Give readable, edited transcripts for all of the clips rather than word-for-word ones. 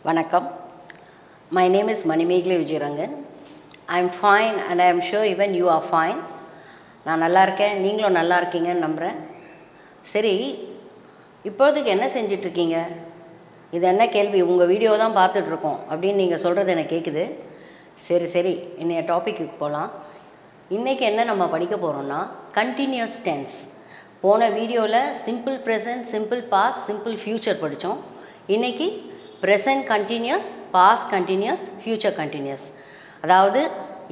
Vanakkam. My name is Manimegli Vijayarangan. I am fine and I am sure even you are fine. நான் நல்லா இருக்கேன், நீங்களும் நல்லா இருக்கீங்கன்னு நம்புகிறேன். சரி, இப்போதைக்கு என்ன செஞ்சிட்ருக்கீங்க? இது என்ன கேள்வி? உங்கள் வீடியோ தான் பார்த்துட்ருக்கோம் அப்படின்னு நீங்கள் சொல்கிறது எனக்கு கேட்குது. சரி, இன்னைய டாப்பிக்கு போகலாம். இன்றைக்கி என்ன நம்ம படிக்க போகிறோம்னா கண்டினியூஸ் டென்ஸ். போன வீடியோவில் simple present, simple past, simple future படித்தோம். இன்றைக்கி present continuous, past continuous, future continuous. அதாவது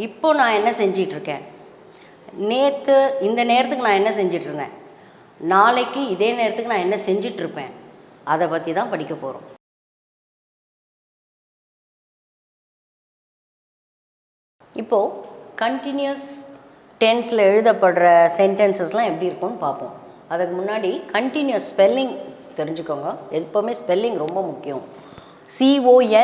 இப்போது நான் என்ன செஞ்சிட்ருக்கேன், நேற்று இந்த நேரத்துக்கு நான் என்ன செஞ்சிட்ருந்தேன், நாளைக்கு இதே நேரத்துக்கு நான் என்ன செஞ்சிட்ருப்பேன், அதை பற்றி தான் படிக்க போகிறோம். இப்போது கண்டினியூஸ் டென்ஸில் எழுதப்படுற சென்டென்சஸ்லாம் எப்படி இருக்கும்னு பார்ப்போம். அதுக்கு முன்னாடி கண்டினியூஸ் ஸ்பெல்லிங் தெரிஞ்சுக்கோங்க. எப்போவுமே ஸ்பெல்லிங் ரொம்ப முக்கியம். CONTINUOUS.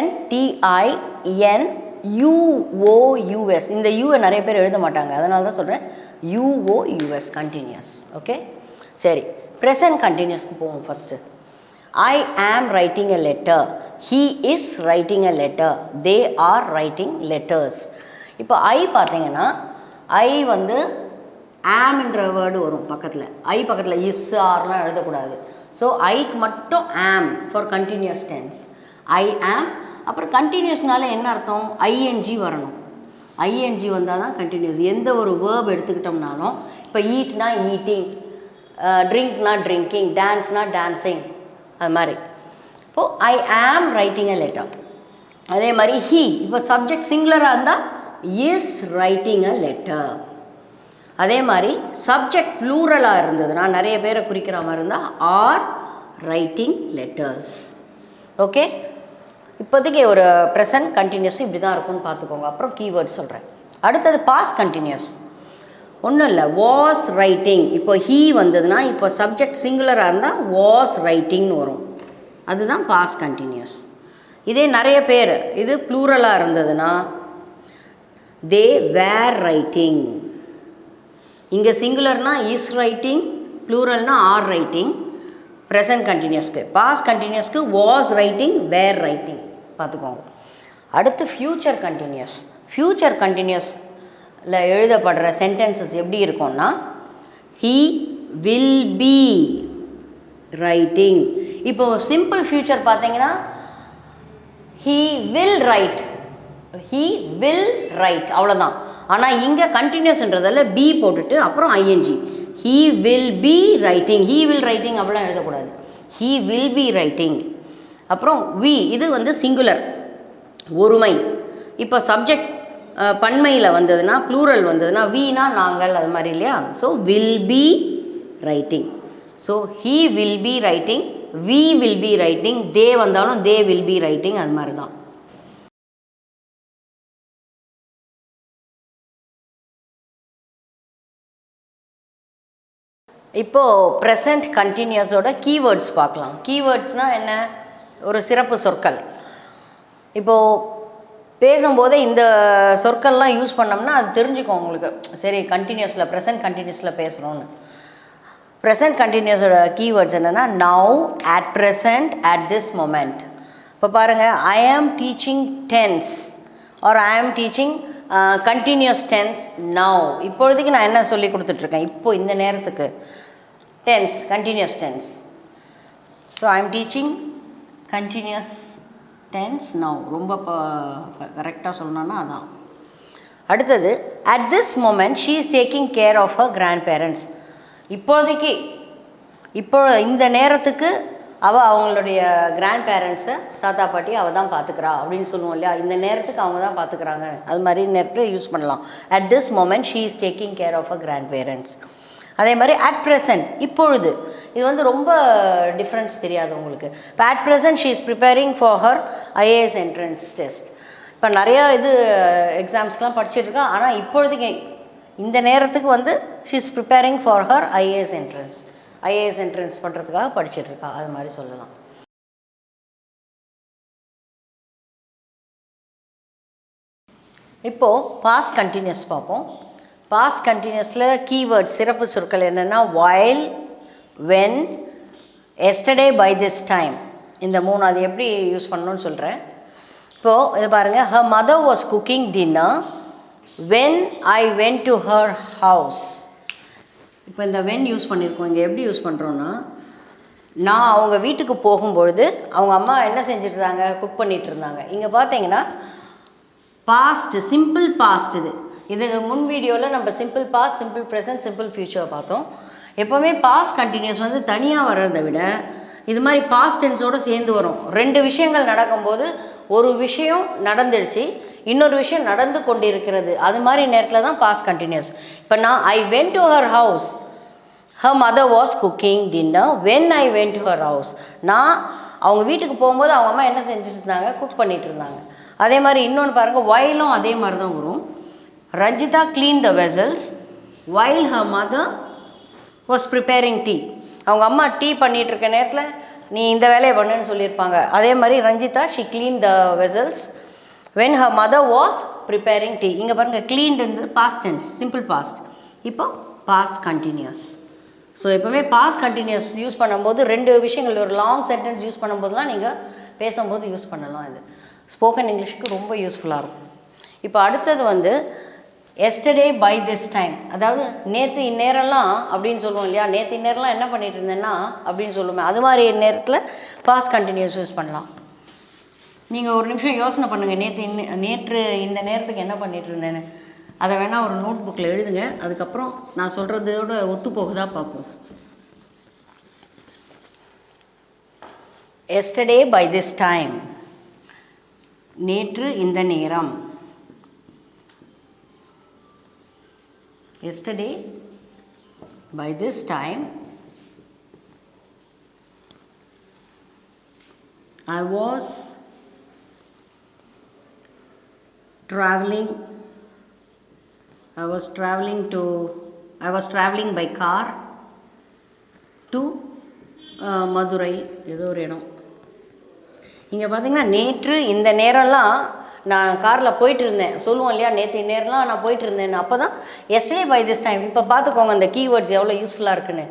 இந்த யூவை நிறைய பேர் எழுத மாட்டாங்க, அதனால தான் சொல்கிறேன் UOUS கண்டினியூஸ். ஓகே, சரி. ப்ரெசன்ட் கண்டினியூஸ்க்கு போவோம். First I am writing a letter, he is writing a letter, they are writing letters. இப்போ I பார்த்தீங்கன்னா I வந்து ஆம்ன்ற வேர்டு வரும் பக்கத்தில். I பக்கத்தில் இஸ் ஆர்லாம் எழுதக்கூடாது. ஸோ ஐக்கு மட்டும் am for continuous tense. I am. அப்புறம் கண்டினியூஸ்னால என்ன அர்த்தம்? ING வரணும். ING வந்தால் தான் கண்டினியூஸ். எந்த ஒரு வேர்ப் எடுத்துக்கிட்டோம்னாலும், இப்போ ஈட்னா ஈட்டிங், ட்ரிங்க்னா ட்ரிங்கிங், டான்ஸ்னா டான்ஸிங், அது மாதிரி. இப்போது ஐ ஆம் ரைட்டிங் அ லெட்டர். அதே மாதிரி ஹீ, இப்போ சப்ஜெக்ட் சிங்குலராக இருந்தால் இஸ் ரைட்டிங் அ லெட்டர். அதே மாதிரி சப்ஜெக்ட் ப்ளூரலாக இருந்ததுன்னா, நிறைய பேரை குறிக்கிற மாதிரி இருந்தால் ஆர் ரைட்டிங் லெட்டர்ஸ். ஓகே, இப்போதைக்கு ஒரு ப்ரெசன்ட் கண்டினியூஸ் இப்படி தான் இருக்கும்னு பார்த்துக்கோங்க. அப்புறம் கீவேர்ட் சொல்கிறேன். அடுத்தது பாஸ்ட் கண்டினியூஸ். ஒன்றும் இல்லை, வாஸ் ரைட்டிங். இப்போ ஹீ வந்ததுன்னா, இப்போ சப்ஜெக்ட் சிங்குலராக இருந்தால் வாஸ் ரைட்டிங்னு வரும். அதுதான் பாஸ்ட் கண்டினியூஸ். இதே நிறைய பேர் இது ப்ளூரலாக இருந்ததுன்னா தே வேர் ரைட்டிங். இங்கே சிங்குலர்னா இஸ் ரைட்டிங், ப்ளூரல்னா ஆர் ரைட்டிங். ப்ரெசன்ட் கண்டினியூஸ்க்கு. பாஸ்ட் கண்டினியூஸ்க்கு வாஸ் ரைட்டிங், வேர் ரைட்டிங் பார்த்துக்கோங்க. அடுத்து ஃப்யூச்சர் கண்டினியூஸ். ஃப்யூச்சர் கண்டினியூஸில் எழுதப்படுற சென்டென்சஸ் எப்படி இருக்கும்னா, ஹீ வில் பி ரைட்டிங். இப்போ சிம்பிள் ஃப்யூச்சர் பார்த்தீங்கன்னா he will write, he will write, அவ்வளோதான். ஆனால் இங்கே கண்டினியூஸ்ன்றதால பி போட்டுட்டு அப்புறம் ING. He will be writing. He will writing அப்படிலாம் எழுதக்கூடாது. He will be writing. அப்புறம் வி, இது வந்து சிங்குலர், ஒருமை. இப்போ சப்ஜெக்ட் பன்மையில் வந்ததுன்னா, ப்ளூரல் வந்ததுன்னா, வீனா நாங்கள், அது மாதிரி இல்லையா. So will be writing. So he will be writing, we will be writing, they வந்தாலும் தே வில் பி ரைட்டிங், அது மாதிரி தான். இப்போது ப்ரெசன்ட் கண்டினியூஸோட கீவேர்ட்ஸ் பார்க்கலாம். கீவேர்ட்ஸ்னால் என்ன? ஒரு சிறப்பு சொற்கள். இப்போது பேசும்போதே இந்த சொற்கள்லாம் யூஸ் பண்ணோம்னா அது தெரிஞ்சுக்கும் உங்களுக்கு. சரி, கண்டினியூஸில் ப்ரெசன்ட் கண்டினியூஸில் பேசுகிறோன்னு. ப்ரெசன்ட் கண்டினியூஸோட கீவேர்ட்ஸ் என்னென்னா now, at present, at this moment. இப்போ பாருங்கள், I am teaching tense or I am teaching continuous tense now. இப்பொழுதுக்கு நான் என்ன சொல்லி கொடுத்துட்ருக்கேன், இப்போ இந்த நேரத்துக்கு tense, continuous tense. So I am teaching continuous tense now. ரொம்ப கரெக்டாக சொல்லணுன்னா அதான். அடுத்தது at this moment she is taking care of her grandparents. இப்போதைக்கு, இப்போ இந்த நேரத்துக்கு அவங்களுடைய கிராண்ட் பேரண்ட்ஸை, தாத்தா பாட்டி அவள் தான் பார்த்துக்கிறா அப்படின்னு சொல்லுவோம் இல்லையா. இந்த நேரத்துக்கு அவங்க தான் பார்த்துக்கிறாங்க, அது மாதிரி நேரத்தில் யூஸ் பண்ணலாம். At this moment she is taking care of a grandparents. அதே மாதிரி அட் ப்ரெசன்ட், இப்பொழுது. இது வந்து ரொம்ப டிஃப்ரென்ஸ் தெரியாது உங்களுக்கு. இப்போ at present she is preparing for her IAS entrance test. இப்போ நிறையா இது எக்ஸாம்ஸ்க்கெலாம் படிச்சுட்ருக்கா. ஆனால் இப்பொழுதுக்கு இந்த நேரத்துக்கு வந்து she is preparing for her IAS entrance பண்ணுறதுக்காக படிச்சுட்ருக்கா, அது மாதிரி சொல்லலாம். இப்போது பாஸ்ட் கண்டினியூஸ் பார்ப்போம். பாஸ்ட் கண்டினியூஸில் கீவேர்ட் சிறப்பு சொற்கள் என்னென்னா while, when, yesterday, by this time. இந்த மூணு அது எப்படி யூஸ் பண்ணணும்னு சொல்கிறேன். இப்போது இது பாருங்கள், her mother was cooking dinner when I went to her house. இப்போ இந்த when யூஸ் பண்ணியிருக்கோம். இங்கே எப்படி யூஸ் பண்ணுறோன்னா, நான் அவங்க வீட்டுக்கு போகும்பொழுது அவங்க அம்மா என்ன செஞ்சுட்டு இருந்தாங்க, குக் பண்ணிகிட்டு இருந்தாங்க. இங்கே பார்த்தீங்கன்னா பாஸ்ட், சிம்பிள் பாஸ்ட். இது முன் வீடியோவில் நம்ம simple past, simple present, simple future பார்த்தோம். எப்போவுமே பாஸ்ட் கண்டினியூஸ் வந்து தனியாக வர்றதை விட இது மாதிரி பாஸ்ட் டென்ஸோடு சேர்ந்து வரும். ரெண்டு விஷயங்கள் நடக்கும்போது ஒரு விஷயம் நடந்துடுச்சு, இன்னொரு விஷயம் நடந்து கொண்டிருக்கிறது, அது மாதிரி நேரத்தில் தான் பாஸ்ட் கண்டினியூஸ். இப்போ நான் I went to her house, her mother was cooking dinner when I went to her house. நான் அவங்க வீட்டுக்கு போகும்போது அவங்க அம்மா என்ன செஞ்சுட்டு இருந்தாங்க, குக் பண்ணிகிட்டு இருந்தாங்க. அதே மாதிரி இன்னொன்று பாருங்கள், whileம் அதே மாதிரி தான் வரும். Ranjitha cleaned the vessels while her mother was preparing tea. அவங்க அம்மா டீ பண்ணிகிட்டு இருக்க நேரத்தில் நீ இந்த வேலையை பண்ணுன்னு சொல்லியிருப்பாங்க. அதே மாதிரி Ranjitha she cleaned the vessels when her mother was preparing tea. இங்கே பாருங்கள், cleaned இருந்தது past tense, simple past. இப்போ past continuous. ஸோ எப்போவுமே பாஸ்ட் கண்டினியூஸ் யூஸ் பண்ணும்போது ரெண்டு விஷயங்கள், ஒரு லாங் சென்டென்ஸ் யூஸ் பண்ணும்போதுலாம் நீங்கள் பேசும்போது யூஸ் பண்ணலாம். இது ஸ்போக்கன் இங்கிலீஷ்க்கு ரொம்ப யூஸ்ஃபுல்லாக இருக்கும். இப்போ அடுத்தது வந்து எஸ்டர்டே பை திஸ் டைம், அதாவது நேற்று இந்நேரம்லாம் அப்படின்னு சொல்லுவோம் இல்லையா, நேற்று இந்நேரம்லாம் என்ன பண்ணிட்டு இருந்தேன்னா அப்படின்னு சொல்லுவோமே, அது மாதிரி நேரத்தில் பாஸ்ட் கண்டினியூஸ் யூஸ் பண்ணலாம். நீங்கள் ஒரு நிமிஷம் யோசனை பண்ணுங்கள், நேற்று இந்த நேரத்துக்கு என்ன பண்ணிட்டு இருந்தேன்னு. அதை வேணால் ஒரு நோட் புக்கில் எழுதுங்க. அதுக்கப்புறம் நான் சொல்கிறதோட ஒத்து போகுதா பார்ப்போம். எஸ்டர்டே பை திஸ் டைம், நேற்று இந்த நேரம். Yesterday by this time I was traveling by car to Madurai, ஏதோ ஒரு இடம். இங்கே பார்த்தீங்கன்னா நேற்று இந்த நேரம்லாம் நான் காரில் போயிட்டு இருந்தேன் சொல்லுவோம் இல்லையா, நேற்று நேரம்லாம் நான் போயிட்டு இருந்தேன். அப்போ தான் எஸ்டே பை திஸ் டைம். இப்போ பார்த்துக்கோங்க அந்த கீவேர்ட்ஸ் எவ்வளோ யூஸ்ஃபுல்லாக இருக்குன்னு.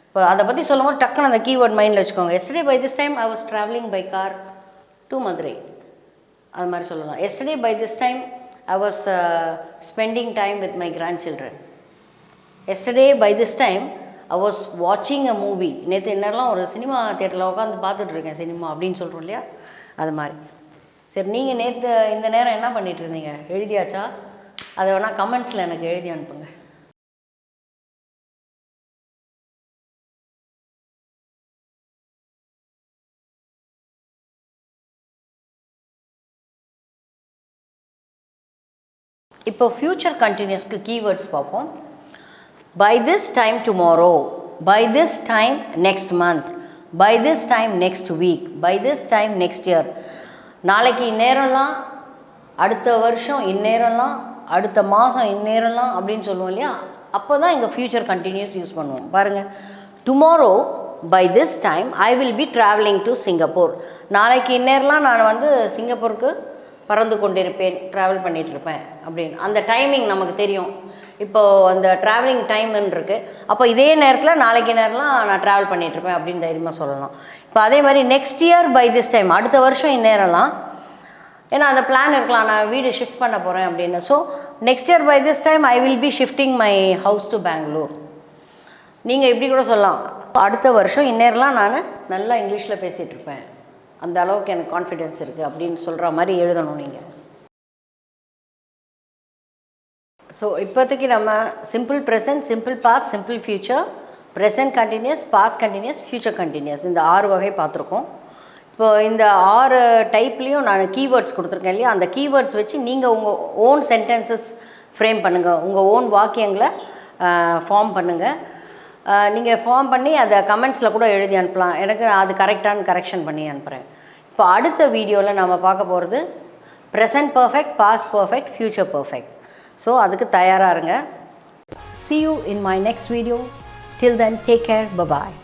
இப்போ அதை பற்றி சொல்லும்போது டக்குன்னு அந்த கீவேர்ட் மைண்டில் வச்சுக்கோங்க. Yesterday by this time I was traveling by car to Madurai, அது மாதிரி சொல்லலாம். Yesterday by this time I was spending time with my grandchildren. Yesterday by this time I was watching a movie. நேற்று என்னெல்லாம் ஒரு cinema தியேட்டரில் உட்காந்து பார்த்துட்டு இருக்கேன் சினிமா அப்படின்னு சொல்கிறோம் இல்லையா, அது மாதிரி. சரி, நீங்கள் நேற்று இந்த நேரம் என்ன பண்ணிகிட்டு இருந்தீங்க, எழுதியாச்சா? அதை வேணால் கமெண்ட்ஸில் எனக்கு எழுதி அனுப்புங்க. இப்போ ஃப்யூச்சர் கண்டினியூஸ்க்கு கீவேர்ட்ஸ் பார்ப்போம். By this time tomorrow, by this time next month, by this time next week, by this time next year. நாளைக்கு இந்நேரம்லாம், அடுத்த வருஷம் இந்நேரம்லாம், அடுத்த மாதம் இந்நேரம்லாம் அப்படின்னு சொல்லுவோம் இல்லையா, அப்போ தான் இங்கே ஃப்யூச்சர் கண்டினியூஸ் யூஸ் பண்ணுவோம். பாருங்கள், tomorrow by this time I will be travelling to Singapore. நாளைக்கு இந்நேரம்லாம் நான் வந்து சிங்கப்பூருக்கு பறந்து கொண்டிருப்பேன், ட்ராவல் பண்ணிகிட்ருப்பேன் அப்படின்னு அந்த டைமிங் நமக்கு தெரியும். இப்போது அந்த ட்ராவலிங் டைம்னு இருக்குது. அப்போ இதே நேரத்தில் நாளைக்கு நேரம்லாம் நான் ட்ராவல் பண்ணிகிட்ருப்பேன் அப்படின்னு தைரியமாக சொல்லலாம். இப்போ அதே மாதிரி next year by this time, அடுத்த வருஷம் இந்நேரம்லாம், ஏன்னா அந்த பிளான் இருக்கலாம், நான் வீடு ஷிஃப்ட் பண்ண போகிறேன் அப்படின்னு. So next year by this time I will be shifting my house to Bangalore. நீங்கள் இப்படி கூட சொல்லலாம், அடுத்த வருஷம் இந்நேரம்லாம் நான் நல்லா இங்கிலீஷில் பேசிகிட்ருப்பேன், அந்த அளவுக்கு எனக்கு கான்ஃபிடென்ஸ் இருக்குது அப்படின்னு சொல்கிற மாதிரி எழுதணும் நீங்கள். ஸோ இப்போதைக்கு நம்ம simple present, simple past, simple future, present continuous, past continuous, future continuous, இந்த 6 வகை பார்த்துருக்கோம். இப்போ இந்த 6 டைப்லேயும் நான் கீவேர்ட்ஸ் கொடுத்துருக்கேன் இல்லையா, அந்த கீவேர்ட்ஸ் வச்சு நீங்கள் உங்கள் ஓன் சென்டென்சஸ் ஃப்ரேம் பண்ணுங்கள், உங்கள் ஓன் வாக்கியங்களை ஃபார்ம் பண்ணுங்கள். நீங்கள் ஃபார்ம் பண்ணி அதை கமெண்ட்ஸில் கூட எழுதி அனுப்பலாம், எனக்கு அது கரெக்டான கரெக்ஷன் பண்ணி அனுப்புகிறேன். இப்போ அடுத்த வீடியோவில் நம்ம பார்க்க போகிறது present perfect, past perfect, future perfect. So அதுக்கு தயாராக இருங்க. See you in my next video. Till then, take care. Bye-bye.